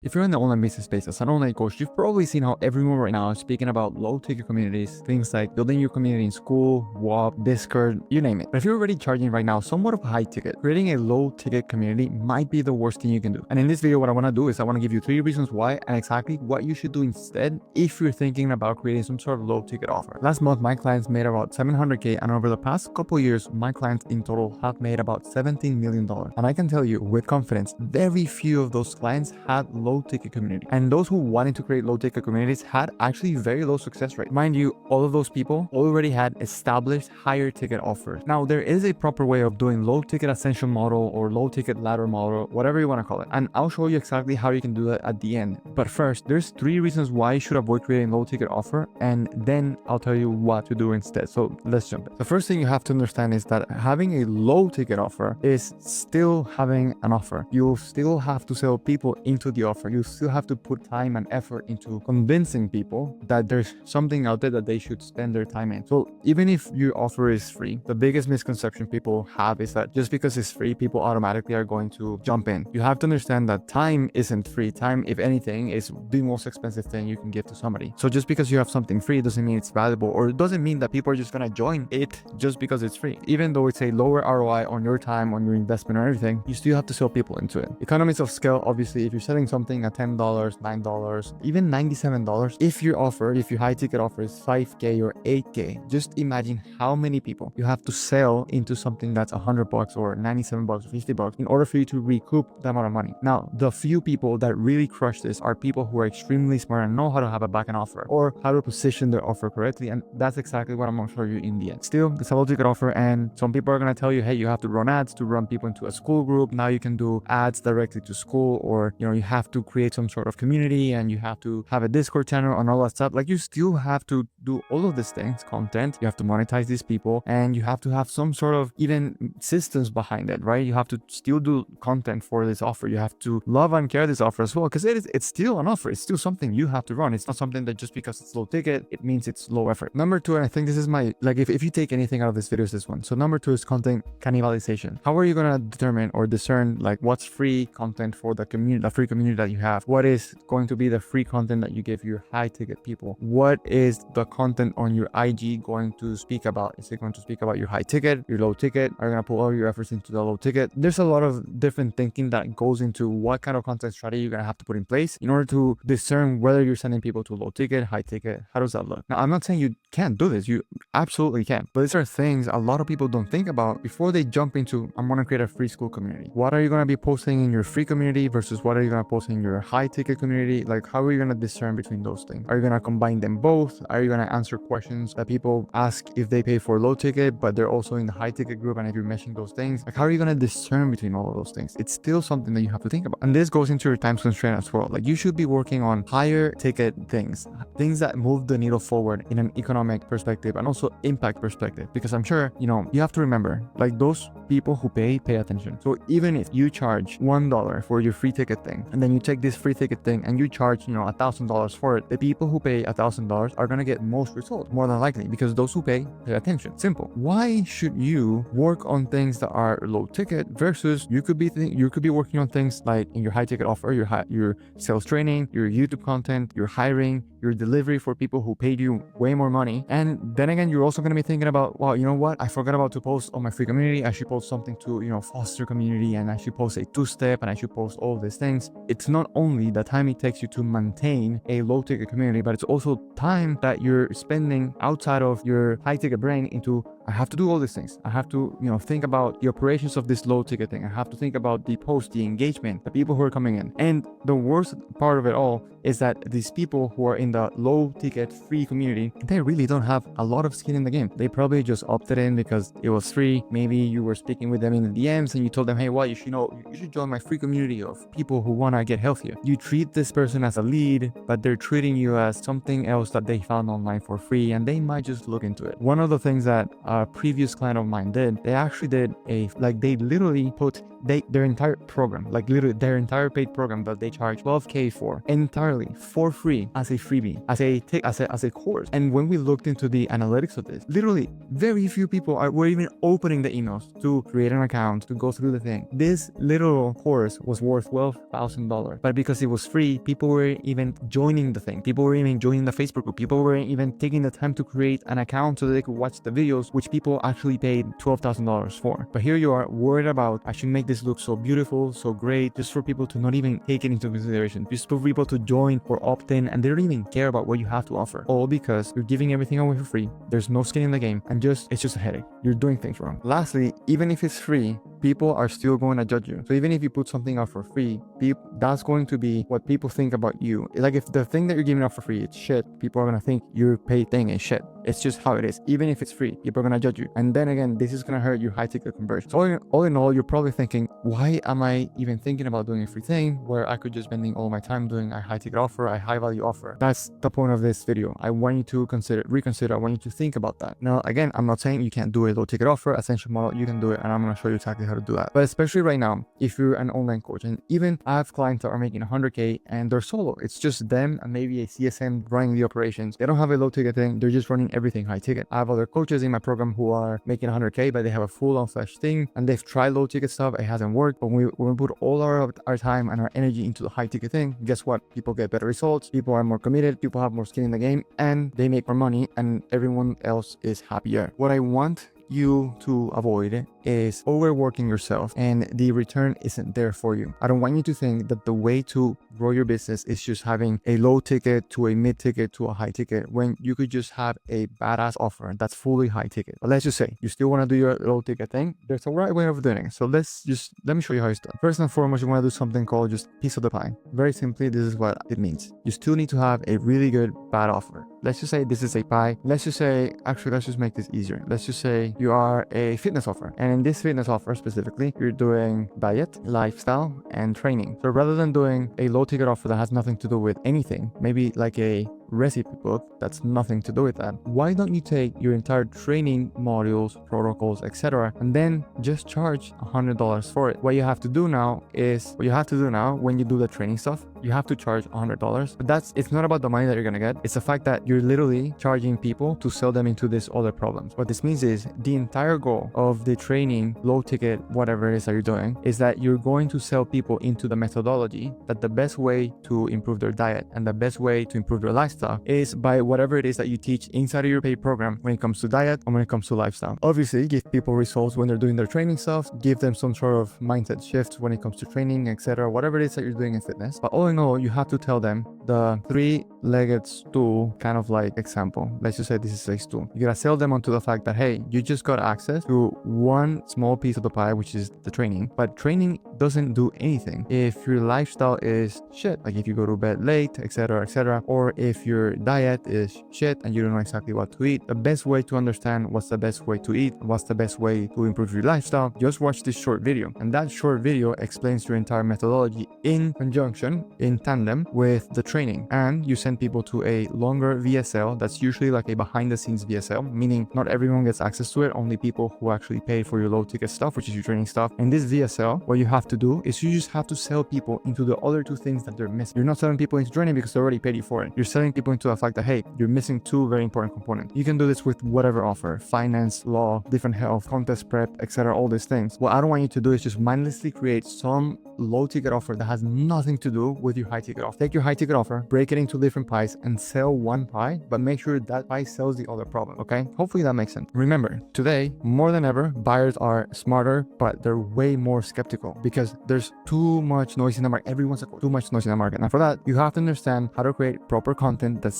If you're in the online business space as an online coach, you've probably seen how everyone right now is speaking about low-ticket communities, things like building your community in school, WAP, Discord, you name it. But if you're already charging right now somewhat of a high ticket, creating a low-ticket community might be the worst thing you can do. And in this video, what I want to do is I want to give you 3 reasons why and exactly what you should do instead if you're thinking about creating some sort of low-ticket offer. Last month, my clients made about $700K, and over the past couple years, my clients in total have made about $17 million. And I can tell you with confidence, very few of those clients had low-ticket community. And those who wanted to create low-ticket communities had actually very low success rate. Mind you, all of those people already had established higher ticket offers. Now, there is a proper way of doing low-ticket ascension model or low-ticket ladder model, whatever you want to call it. And I'll show you exactly how you can do that at the end. But first, there's 3 reasons why you should avoid creating low-ticket offer, and then I'll tell you what to do instead. So let's jump in. The first thing you have to understand is that having a low-ticket offer is still having an offer. You'll still have to sell people into the offer. You still have to put time and effort into convincing people that there's something out there that they should spend their time in. So even if your offer is free, the biggest misconception people have is that just because it's free, people automatically are going to jump in. You have to understand that time isn't free. Time, if anything, is the most expensive thing you can give to somebody. So just because you have something free doesn't mean it's valuable, or it doesn't mean that people are just gonna join it just because it's free. Even though it's a lower ROI on your time, on your investment, or everything, you still have to sell people into it. Economies of scale, obviously, if you're selling something at $10, $9, even $97, if your high ticket offer is 5K or 8K, just imagine how many people you have to sell into something that's $100 or $97 or $50 in order for you to recoup that amount of money. Now, the few people that really crush this are people who are extremely smart and know how to have a backend offer or how to position their offer correctly, and that's exactly what I'm going to show you in the end. Still, it's a low ticket offer, and some people are going to tell you, hey, you have to run ads to run people into a school group. Now you can do ads directly to school, or you have to create some sort of community and you have to have a Discord channel and all that stuff. Like, you still have to do all of these things, content, you have to monetize these people, and you have to have some sort of even systems behind it, right? You have to still do content for this offer. You have to love and care this offer as well, because it's still an offer. It's still something you have to run. It's not something that just because it's low ticket, it means it's low effort. Number 2, and I think this is my, like, if you take anything out of this video, is this one. So number 2 is content cannibalization. How are you going to determine or discern like what's free content for the community, the free community that you have? What is going to be the free content that you give your high ticket people? What is the content on your IG going to speak about? Is it going to speak about your high ticket, your low ticket? Are you going to put all your efforts into the low ticket? There's a lot of different thinking that goes into what kind of content strategy you're going to have to put in place in order to discern whether you're sending people to low ticket, high ticket. How does that look? Now, I'm not saying you can't do this. You absolutely can. But these are things a lot of people don't think about before they jump into, I'm going to create a free school community. What are you going to be posting in your free community versus what are you going to post in your high ticket community? Like, how are you going to discern between those things? Are you going to combine them both? Are you going to answer questions that people ask if they pay for low ticket, but they're also in the high ticket group? And if you're meshing those things, like, how are you going to discern between all of those things? It's still something that you have to think about. And this goes into your time constraint as well. Like, you should be working on higher ticket things that move the needle forward in an economic perspective and also impact perspective. Because I'm sure, you have to remember, like, those people who pay attention. So even if you charge $1 for your free ticket thing, and then you take this free ticket thing and you charge, $1,000 for it, the people who pay $1,000 are going to get most results, more than likely, because those who pay attention. Simple. Why should you work on things that are low ticket versus you could be working on things like in your high ticket offer, your sales training, your YouTube content, your hiring, your delivery for people who paid you way more money. And then again, you're also going to be thinking about, well, you know what? I forgot about to post on my free community. I should post something to, foster community, and I should post a 2-step, and I should post all these things. It's not only the time it takes you to maintain a low ticket community, but it's also time that you're spending outside of your high ticket brain into, I have to do all these things. I have to, think about the operations of this low ticket thing. I have to think about the post, the engagement, the people who are coming in. And the worst part of it all is that these people who are in the low ticket free community, they really don't have a lot of skin in the game. They probably just opted in because it was free. Maybe you were speaking with them in the DMs and you told them, hey, well, you should join my free community of people who want to get healthier. You treat this person as a lead, but they're treating you as something else that they found online for free, and they might just look into it. One of the things that a previous client of mine did, they actually did they literally put their entire program, like literally their entire paid program that they charge $12K for, entirely for free as a freebie, as a course. And when we looked into the analytics of this, literally very few people were even opening the emails to create an account, to go through the thing. This little course was worth $12,000, but because it was free, people were even joining the thing. People were even joining the Facebook group. People were even taking the time to create an account so that they could watch the videos, which people actually paid $12,000 for. But here you are worried about, I should make this look so beautiful, so great, just for people to not even take it into consideration, just for people to join or opt in, and they don't even care about what you have to offer, all because you're giving everything away for free. There's no skin in the game, and it's just a headache. You're doing things wrong. Lastly, even if it's free, people are still going to judge you. So even if you put something out for free, that's going to be what people think about you. Like if the thing that you're giving out for free, it's shit, people are going to think your paid thing is shit. It's just how it is. Even if it's free, people are going to judge you. And then again, this is going to hurt your high ticket conversion. So all in all, you're probably thinking, why am I even thinking about doing a free thing where I could just spending all my time doing a high ticket offer, a high value offer? That's the point of this video. I want you to reconsider. I want you to think about that. Now, again, I'm not saying you can't do a low ticket offer, ascension model, you can do it. And I'm going to show you exactly how to do that. But especially right now, if you're an online coach, and even I have clients that are making 100K and they're solo. It's just them and maybe a CSM running the operations. They don't have a low ticket thing. They're just running everything high ticket. I have other coaches in my program who are making 100K, but they have a full-on fledged thing and they've tried low ticket stuff. It hasn't worked. But when we put all our time and our energy into the high ticket thing, guess what? People get better results. People are more committed. People have more skin in the game and they make more money and everyone else is happier. What I want you to avoid is overworking yourself and the return isn't there for you. I don't want you to think that the way to grow your business is just having a low ticket to a mid ticket to a high ticket, when you could just have a badass offer that's fully high ticket. But let's just say you still want to do your low ticket thing. There's a right way of doing it. So let me show you how it's done. First and foremost, you want to do something called just piece of the pie. Very simply, this is what it means. You still need to have a really good bad offer. Let's just say this is a pie. Let's just make this easier. Let's just say you are a fitness offer. And in this fitness offer specifically, you're doing diet, lifestyle, and training. So rather than doing a low ticket offer that has nothing to do with anything, maybe like a recipe book that's nothing to do with that, why don't you take your entire training modules, protocols, etc., and then just charge $100 for it? What you have to do now when you do the training stuff, you have to charge $100. But it's not about the money that you're gonna get. It's the fact that you're literally charging people to sell them into this other problems. What this means is the entire goal of the training, low ticket, whatever it is that you're doing, is that you're going to sell people into the methodology that the best way to improve their diet and the best way to improve their lifestyle is by whatever it is that you teach inside of your paid program when it comes to diet and when it comes to lifestyle. Obviously, give people results when they're doing their training stuff, give them some sort of mindset shift when it comes to training, etc., whatever it is that you're doing in fitness. But all in all, you have to tell them the three-legged stool kind of like example. Let's just say this is a stool. You gotta sell them onto the fact that, hey, you just got access to one small piece of the pie, which is the training. But training doesn't do anything if your lifestyle is shit, like if you go to bed late, etc., or if your diet is shit and you don't know exactly what to eat. The best way to understand what's the best way to eat, what's the best way to improve your lifestyle, just watch this short video. And that short video explains your entire methodology in conjunction, in tandem with the training. And you send people to a longer VSL that's usually like a behind the scenes VSL, meaning not everyone gets access to it, only people who actually pay for your low ticket stuff, which is your training stuff. In this VSL, what you have to do is you just have to sell people into the other two things that they're missing. You're not selling people into training because they already paid you for it. You're selling people into the fact that, hey, you're missing two very important components. You can do this with whatever offer, finance, law, different health, contest prep, etc., all these things. What I don't want you to do is just mindlessly create some low ticket offer that has nothing to do with your high ticket offer. Take your high ticket offer, break it into different pies and sell one pie, but make sure that pie sells the other problem, okay? Hopefully that makes sense. Remember, today, more than ever, buyers are smarter, but they're way more skeptical because there's too much noise in the market. Everyone's like, too much noise in the market. And for that, you have to understand how to create proper content that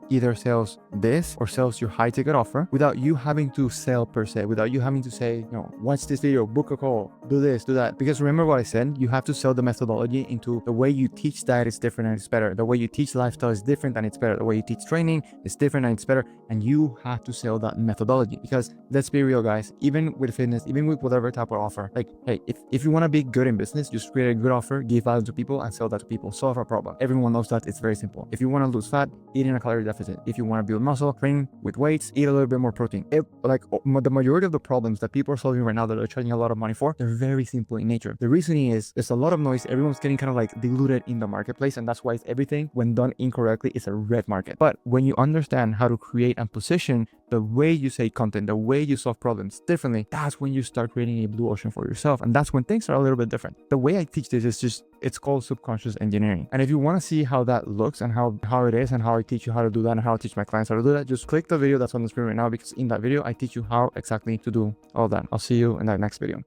either sells this or sells your high ticket offer without you having to sell per se, without you having to say, you know, watch this video, book a call, do this, do that. Because remember what I said, you have to sell the methodology into the way you teach that is different and it's better better. The way you teach lifestyle is different and it's better. The way you teach training is different and it's better. And you have to sell that methodology, because let's be real, guys, even with fitness, even with whatever type of offer, like, hey, if you want to be good in business, just create a good offer, give value to people and sell that to people. Solve a problem. Everyone knows that. It's very simple. If you want to lose fat, eat in a calorie deficit. If you want to build muscle, train with weights, eat a little bit more protein. The majority of the problems that people are solving right now that they're charging a lot of money for, they're very simple in nature. The reasoning is there's a lot of noise. Everyone's getting kind of like diluted in the marketplace, and that's why everything, when done incorrectly, is a red market. But when you understand how to create and position the way you say content, the way you solve problems differently, that's when you start creating a blue ocean for yourself. And that's when things are a little bit different. The way I teach this is just, it's called subconscious engineering. And if you want to see how that looks and how it is and how I teach you how to do that and how I teach my clients how to do that, just click the video that's on the screen right now, because in that video I teach you how exactly to do all that. I'll see you in that next video.